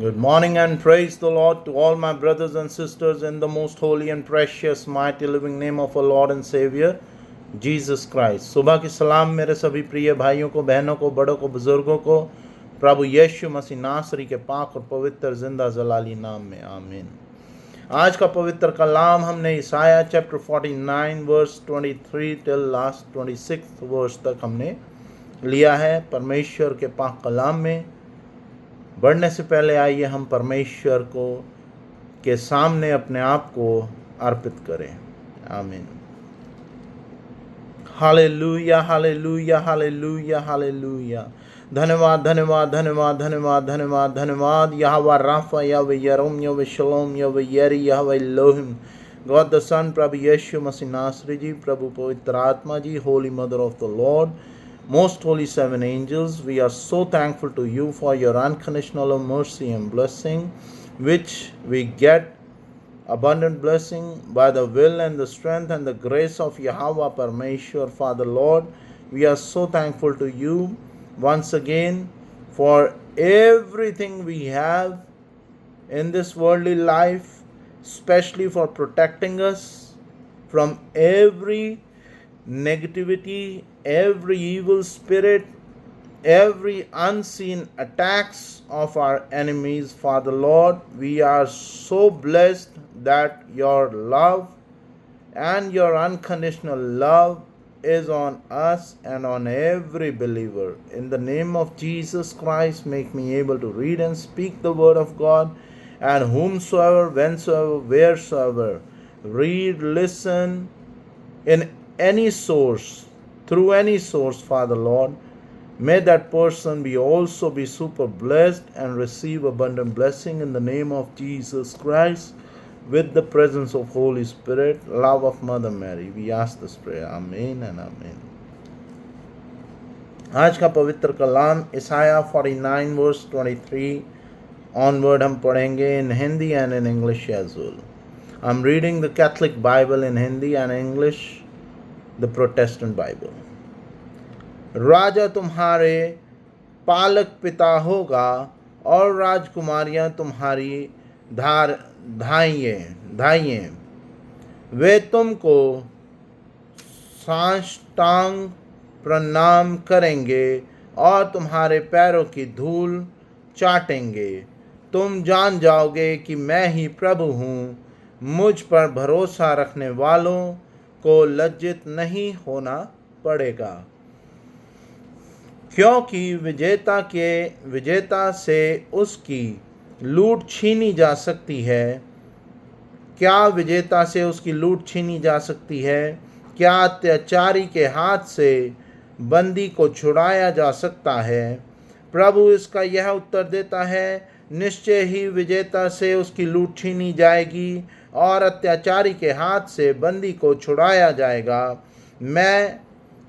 Good morning and praise the Lord to all my brothers and sisters in the most holy and precious, mighty, living name of our Lord and Savior, Jesus Christ. सुबह की सलाम मेरे सभी प्रिय भाइयों को, बहनों को, बड़ों को, बुजुर्गों को प्रभु यीशु मसीह नासरी के पाक और पवित्र जिंदा जलाली नाम में आमीन। आज का पवित्र कलाम हमने Isaiah chapter 49 verse 23 till last 26 verse तक हमने लिया है परमेश्वर के पाक कलाम में। बढ़ने से पहले आइए हम परमेश्वर को के सामने अपने आप को अर्पित करें। आमीन। Hallelujah, hallelujah, hallelujah, hallelujah. धन्यवाद, धन्यवाद, धन्यवाद, धन्यवाद, धन्यवाद, धन्यवाद। यहोवा राफा, यहोवा यरोम, यहोवा शलोम, यहोवा यरी, Jehovah Elohim, God the son, प्रभु यीशु मसीह नासरी जी, प्रभु पवित्र आत्मा ji, holy mother of the lord, most holy seven angels, we are so thankful to you for your unconditional mercy and blessing, which we get abundant blessing by the will and the strength and the grace of Yahweh Parmeshwar, Father Lord. We are so thankful to you once again for everything we have in this worldly life, especially for protecting us from every negativity, every evil spirit, every unseen attacks of our enemies. Father Lord, we are so blessed that your love and your unconditional love is on us and on every believer. In the name of Jesus Christ, make me able to read and speak the word of God, and whomsoever, whensoever, wheresoever, read, listen in any source, through any source, Father Lord, may that person be also be super blessed and receive abundant blessing in the name of Jesus Christ, with the presence of Holy Spirit, love of Mother Mary. We ask this prayer. Amen and Amen. आज का पवित्र कलाम ईसाया 49 verse 23 onward हम पढ़ेंगे in Hindi and in English as well. I'm reading the Catholic Bible in Hindi and English, the Protestant Bible. राजा तुम्हारे पालक पिता होगा और राजकुमारियां तुम्हारी धाइयाँ वे तुमको साष्टांग प्रणाम करेंगे और तुम्हारे पैरों की धूल चाटेंगे। तुम जान जाओगे कि मैं ही प्रभु हूँ। मुझ पर भरोसा रखने वालों को लज्जित नहीं होना पड़ेगा, क्योंकि विजेता से उसकी लूट छीनी जा सकती है। क्या विजेता से उसकी लूट छीनी जा सकती है? क्या अत्याचारी के हाथ से बंदी को छुड़ाया जा सकता है? प्रभु इसका यह उत्तर देता है, निश्चय ही विजेता से उसकी लूट छीनी जाएगी और अत्याचारी के हाथ से बंदी को छुड़ाया जाएगा। मैं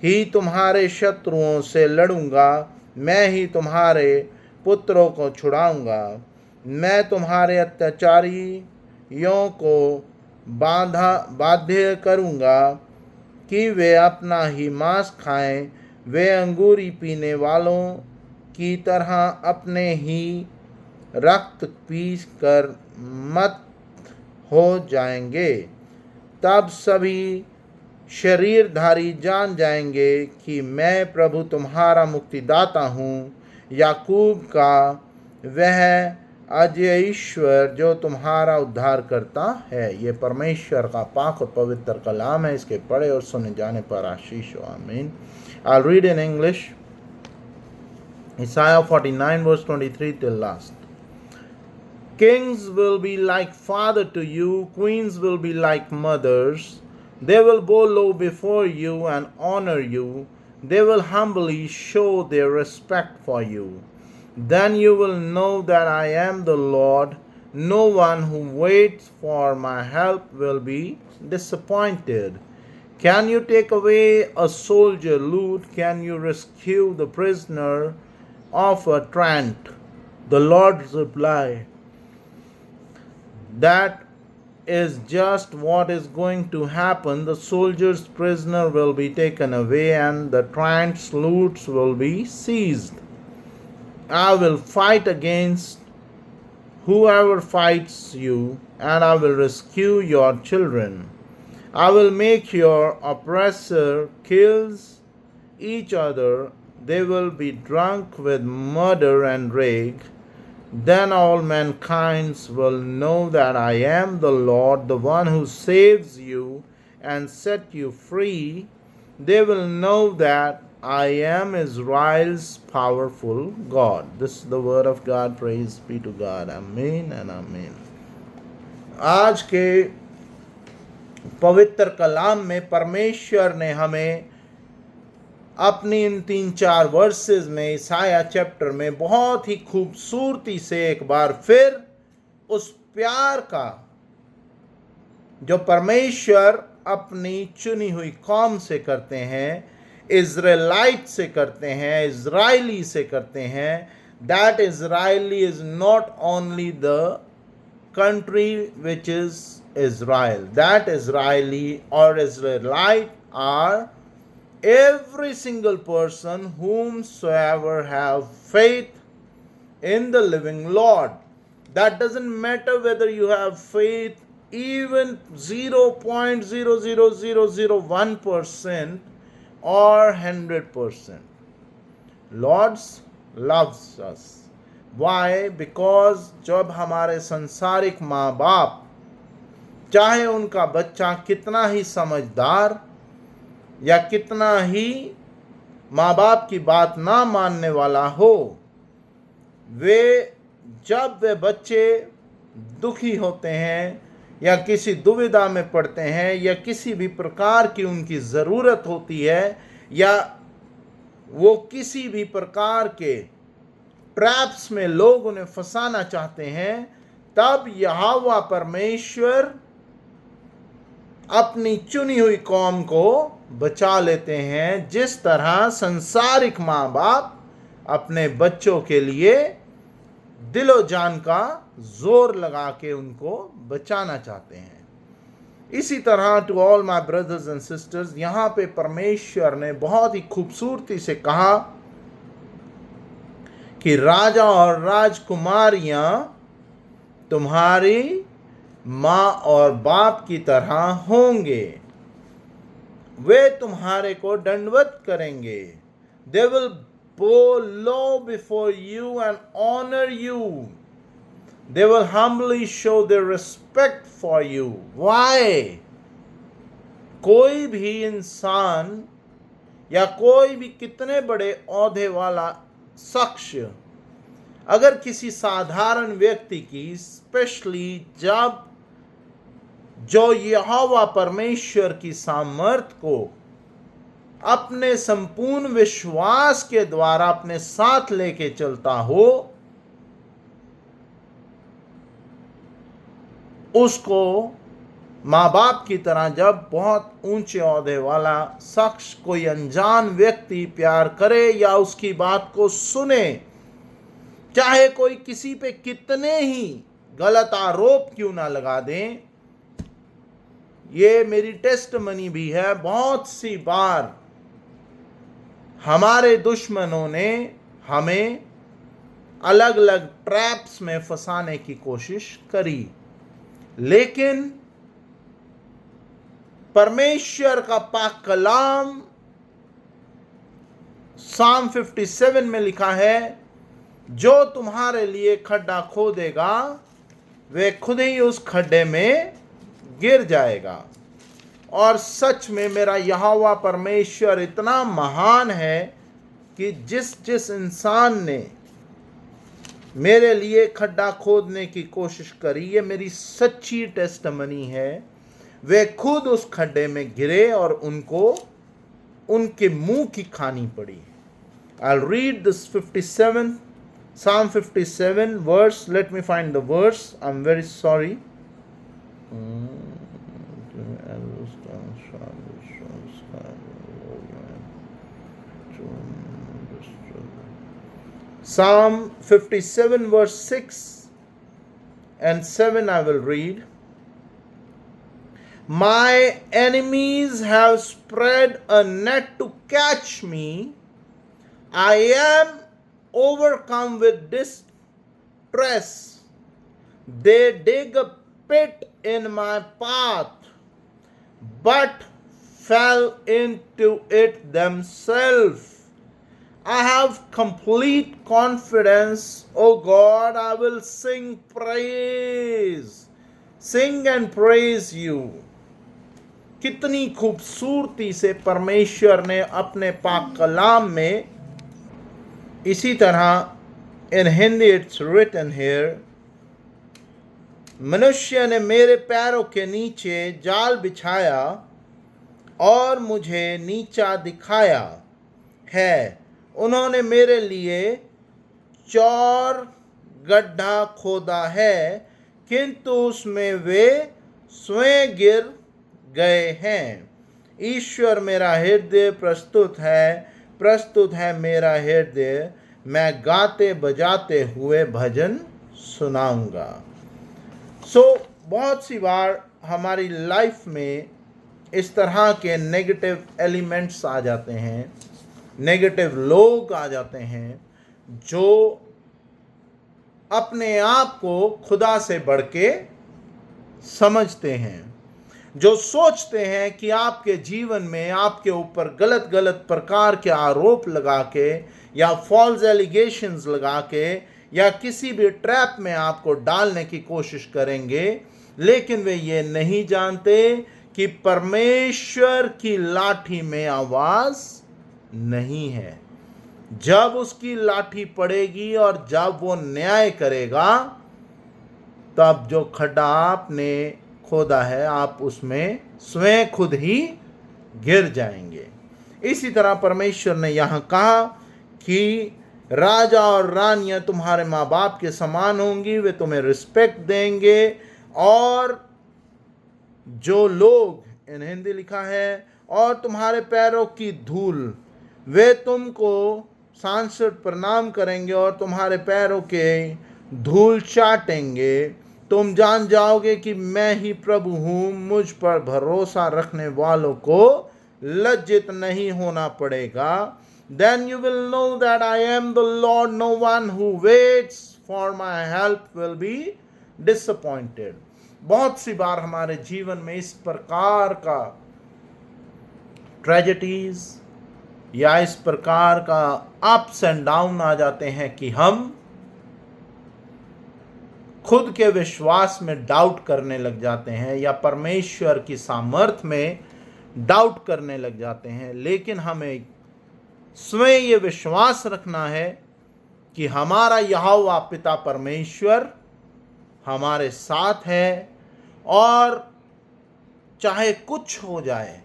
ही तुम्हारे शत्रुओं से लड़ूंगा, मैं ही तुम्हारे पुत्रों को छुड़ाऊंगा। मैं तुम्हारे अत्याचारियों को बाध्य करूंगा कि वे अपना ही मांस खाएं। वे अंगूरी पीने वालों की तरह अपने ही रक्त पी कर मत हो जाएंगे। तब सभी शरीरधारी जान जाएंगे कि मैं प्रभु तुम्हारा मुक्तिदाता हूँ, याकूब का वह अजय ईश्वर जो तुम्हारा उद्धार करता है। ये परमेश्वर का पाक और पवित्र कलाम है। इसके पढ़े और सुने जाने पर आशीष हो। आमीन। I'll read in English. Isaiah 49 verse 23 till last. Kings will be like father to you, queens will be like mothers. They will bow low before you and honor you. They will humbly show their respect for you. Then you will know that I am the Lord. No one who waits for my help will be disappointed. Can you take away a soldier loot? Can you rescue the prisoner of a tramp? The Lord's reply, that is just what is going to happen. The soldier's prisoner will be taken away and the tramp's loot will be seized. I will fight against whoever fights you, and I will rescue your children. I will make your oppressor kills each other. They will be drunk with murder and rage. Then all mankind will know that I am the Lord, the one who saves you and set you free. They will know that I am Israel's powerful God. This is the word of God. Praise be to God. Amen and amen. आज के पवित्र कलाम में परमेश्वर ने हमें अपनी इन 3-4 versus में ईसाया chapter में बहुत ही खूबसूरती से एक बार फिर उस प्यार का जो परमेश्वर अपनी चुनी हुई कौम से करते हैं, इज़राइलाइट से करते हैं, इज़राइली से करते हैं, that Israeli is not only the country which is Israel. That Israeli or Israelite are every single person whomsoever have faith in the living Lord. That doesn't matter whether you have faith even 0.00001% or 100%. Lord loves us. Why? Because जब हमारे संसारिक माँ बाप, चाहे उनका बच्चा कितना ही समझदार या कितना ही माँ बाप की बात ना मानने वाला हो, जब वे बच्चे दुखी होते हैं या किसी दुविधा में पड़ते हैं या किसी भी प्रकार की उनकी ज़रूरत होती है या वो किसी भी प्रकार के ट्रैप्स में लोग उन्हें फंसाना चाहते हैं, तब यहोवा परमेश्वर अपनी चुनी हुई कौम को बचा लेते हैं, जिस तरह संसारिक माँ बाप अपने बच्चों के लिए दिलो जान का जोर लगा के उनको बचाना चाहते हैं। इसी तरह to all my brothers and sisters, यहाँ पे परमेश्वर ने बहुत ही खूबसूरती से कहा कि राजा और राजकुमारियां तुम्हारी माँ और बाप की तरह होंगे, वे तुम्हारे को दंडवत करेंगे। They will bow low before you and honor you. They will humbly show their respect for you. Why? कोई भी इंसान या कोई भी कितने बड़े औहदे वाला शख्स अगर किसी साधारण व्यक्ति की, स्पेशली जब जो यहोवा परमेश्वर की सामर्थ को अपने संपूर्ण विश्वास के द्वारा अपने साथ लेके चलता हो, उसको माँ बाप की तरह जब बहुत ऊंचे ओहदे वाला शख्स कोई अनजान व्यक्ति प्यार करे या उसकी बात को सुने, चाहे कोई किसी पे कितने ही गलत आरोप क्यों ना लगा दें, ये मेरी टेस्टमनी भी है। बहुत सी बार हमारे दुश्मनों ने हमें अलग अलग ट्रैप्स में फंसाने की कोशिश करी, लेकिन परमेश्वर का पाक कलाम साम 57 में लिखा है, जो तुम्हारे लिए खड्डा खोदेगा वे खुद ही उस खड्डे में गिर जाएगा। और सच में मेरा यहोवा परमेश्वर इतना महान है कि जिस जिस इंसान ने मेरे लिए खड्डा खोदने की कोशिश करी, ये मेरी सच्ची टेस्टमनी है, वे खुद उस खड्डे में गिरे और उनको उनके मुंह की खानी पड़ी। I'll read this 57 Psalm 57 verse. Let me find the verse. I'm very sorry. Psalm 57 verse 6 and 7 I will read. My enemies have spread a net to catch me. I am overcome with distress. They dig a pit in my path, but fell into it themselves. I have complete confidence, O God, I will sing and praise you. कितनी खूबसूरती से परमेश्वर ने अपने पाक कलाम में, इसी तरह इन हिंदी इट्स रिटन हियर, मनुष्य ने मेरे पैरों के नीचे जाल बिछाया और मुझे नीचा दिखाया है। उन्होंने मेरे लिए चौर गड्ढा खोदा है, किंतु उसमें वे स्वयं गिर गए हैं। ईश्वर मेरा हृदय प्रस्तुत है मेरा हृदय, मैं गाते बजाते हुए भजन सुनाऊंगा। बहुत सी बार हमारी लाइफ में इस तरह के नेगेटिव एलिमेंट्स आ जाते हैं, नेगेटिव लोग आ जाते हैं जो अपने आप को खुदा से बढ़ के समझते हैं, जो सोचते हैं कि आपके जीवन में आपके ऊपर गलत गलत प्रकार के आरोप लगा के या फॉल्स एलिगेशंस लगा के या किसी भी ट्रैप में आपको डालने की कोशिश करेंगे, लेकिन वे ये नहीं जानते कि परमेश्वर की लाठी में आवाज नहीं है। जब उसकी लाठी पड़ेगी और जब वो न्याय करेगा, तब जो खड्डा आपने खोदा है आप उसमें स्वयं खुद ही गिर जाएंगे। इसी तरह परमेश्वर ने यहाँ कहा कि राजा और रानियां तुम्हारे माँ बाप के समान होंगी, वे तुम्हें रिस्पेक्ट देंगे, और जो लोग, इन हिंदी लिखा है, और तुम्हारे पैरों की धूल, वे तुमको सांसद प्रणाम करेंगे और तुम्हारे पैरों के धूल चाटेंगे। तुम जान जाओगे कि मैं ही प्रभु हूँ, मुझ पर भरोसा रखने वालों को लज्जित नहीं होना पड़ेगा। Then you will know that I am the Lord, no one who waits for my help will be disappointed. बहुत सी बार हमारे जीवन में इस प्रकार का ट्रेजेडीज या इस प्रकार का अप्स एंड डाउन आ जाते हैं कि हम खुद के विश्वास में डाउट करने लग जाते हैं या परमेश्वर की सामर्थ में डाउट करने लग जाते हैं। लेकिन हमें स्वयं ये विश्वास रखना है कि हमारा यहोवा पिता परमेश्वर हमारे साथ है, और चाहे कुछ हो जाए,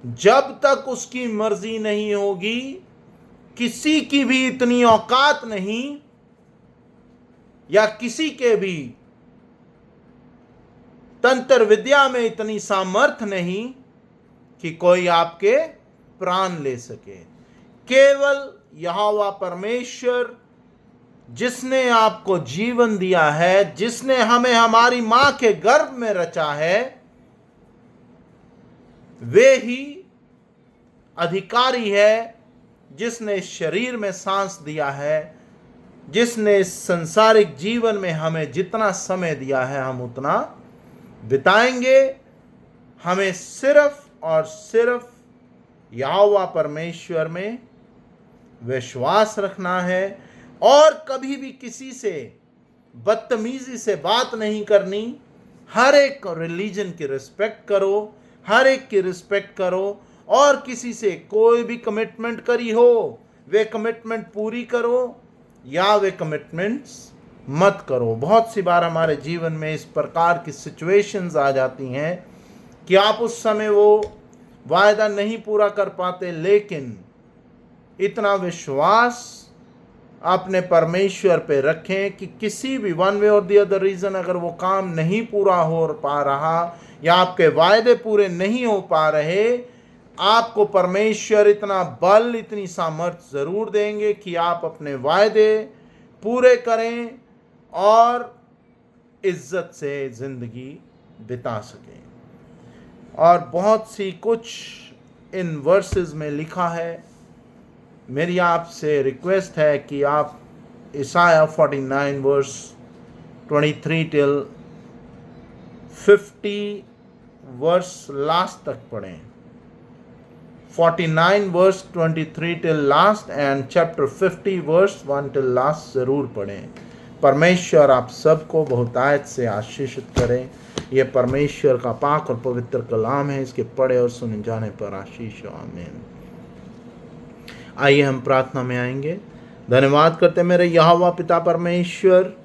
जब तक उसकी मर्जी नहीं होगी, किसी की भी इतनी औकात नहीं या किसी के भी तंत्र विद्या में इतनी सामर्थ नहीं कि कोई आपके प्राण ले सके। केवल यहोवा परमेश्वर जिसने आपको जीवन दिया है, जिसने हमें हमारी मां के गर्भ में रचा है, वे ही अधिकारी है, जिसने शरीर में सांस दिया है, जिसने इस संसारिक जीवन में हमें जितना समय दिया है हम उतना बिताएंगे। हमें सिर्फ और सिर्फ यहोवा परमेश्वर में विश्वास रखना है और कभी भी किसी से बदतमीजी से बात नहीं करनी। हर एक रिलीजन की रिस्पेक्ट करो, हर एक की रिस्पेक्ट करो, और किसी से कोई भी कमिटमेंट करी हो वे कमिटमेंट पूरी करो या वे कमिटमेंट्स मत करो। बहुत सी बार हमारे जीवन में इस प्रकार की सिचुएशंस आ जाती हैं कि आप उस समय वो वायदा नहीं पूरा कर पाते, लेकिन इतना विश्वास अपने परमेश्वर पे रखें कि किसी भी वन वे और दी अदर रीज़न अगर वो काम नहीं पूरा हो पा रहा या आपके वायदे पूरे नहीं हो पा रहे, आपको परमेश्वर इतना बल, इतनी सामर्थ्य ज़रूर देंगे कि आप अपने वायदे पूरे करें और इज्जत से ज़िंदगी बिता सकें। और बहुत सी कुछ इन वर्सेस में लिखा है। मेरी आपसे रिक्वेस्ट है कि आप Isaiah 49 verse 23 till 50 verse last तक पढ़ें. 49 verse 23 till last and chapter 50 verse 1 till last जरूर पढ़ें. परमेश्वर आप सबको बहुतायत से आशीषित करें. यह परमेश्वर का पाक और पवित्र कलाम है. इसके पढ़े और सुने जाने पर आशीष हो. आमीन. आइए हम प्रार्थना में आएंगे. धन्यवाद करते मेरे यहोवा पिता परमेश्वर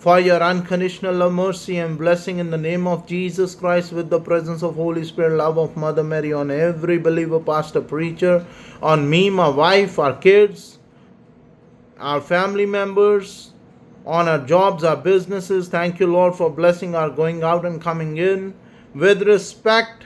for your unconditional love, mercy and blessing in the name of Jesus Christ, with the presence of Holy Spirit, love of Mother Mary on every believer, pastor, preacher, on me, my wife, our kids, our family members, on our jobs, our businesses. Thank you, Lord, for blessing our going out and coming in with respect.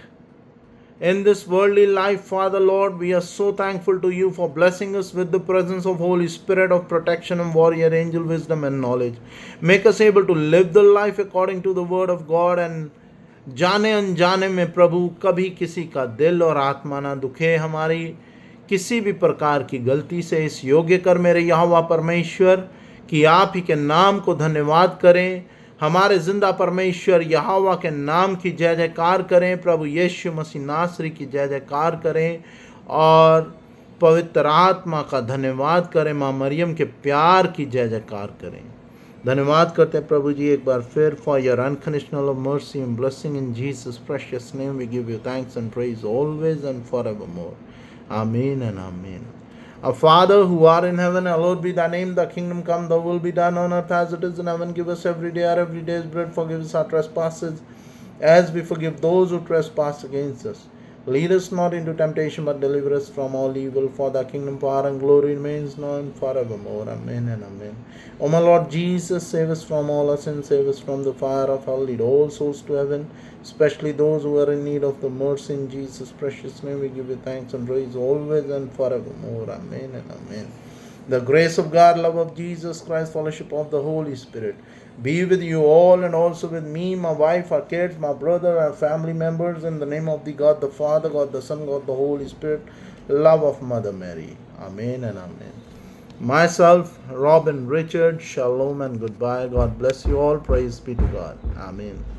In this worldly life, Father Lord, we are so thankful to you for blessing us with the presence of Holy Spirit of protection and warrior angel wisdom and knowledge. Make us able to live the life according to the word of God, and जाने अनजाने में प्रभु कभी किसी का दिल और आत्मा ना दुखे. हमारी किसी भी प्रकार की गलती से इस योग्य कर मेरे यहोवा परमेश्वर कि आप ही के नाम को धन्यवाद करें. हमारे जिंदा परमेश्वर यहोवा के नाम की जय जयकार करें. प्रभु यीशु मसीह नासरी की जय जयकार करें और पवित्र आत्मा का धन्यवाद करें. माँ मरियम के प्यार की जय जयकार करें. धन्यवाद करते हैं प्रभु जी एक बार फिर. For your unconditional mercy and blessing in Jesus precious name we give you thanks and praise always and forevermore. Amen and आमीन. Our Father who art in heaven, hallowed be thy name, thy kingdom come, thy will be done on earth as it is in heaven. Give us every day our every day's bread. Forgive us our trespasses as we forgive those who trespass against us. Lead us not into temptation, but deliver us from all evil. For thy kingdom, power and glory remains now and forevermore. Amen and amen. O my Lord Jesus, save us from all our sins, save us from the fire of hell. Lead all souls to heaven, especially those who are in need of the mercy. In Jesus' precious name we give you thanks and praise always and forevermore. Amen and amen. The grace of God, love of Jesus Christ, fellowship of the Holy Spirit be with you all and also with me, my wife, our kids, my brother, our family members, in the name of the God the Father, God the Son, God the Holy Spirit, love of Mother Mary. Amen and amen. Myself, Robin Richard, shalom and goodbye. God bless you all. Praise be to God. Amen.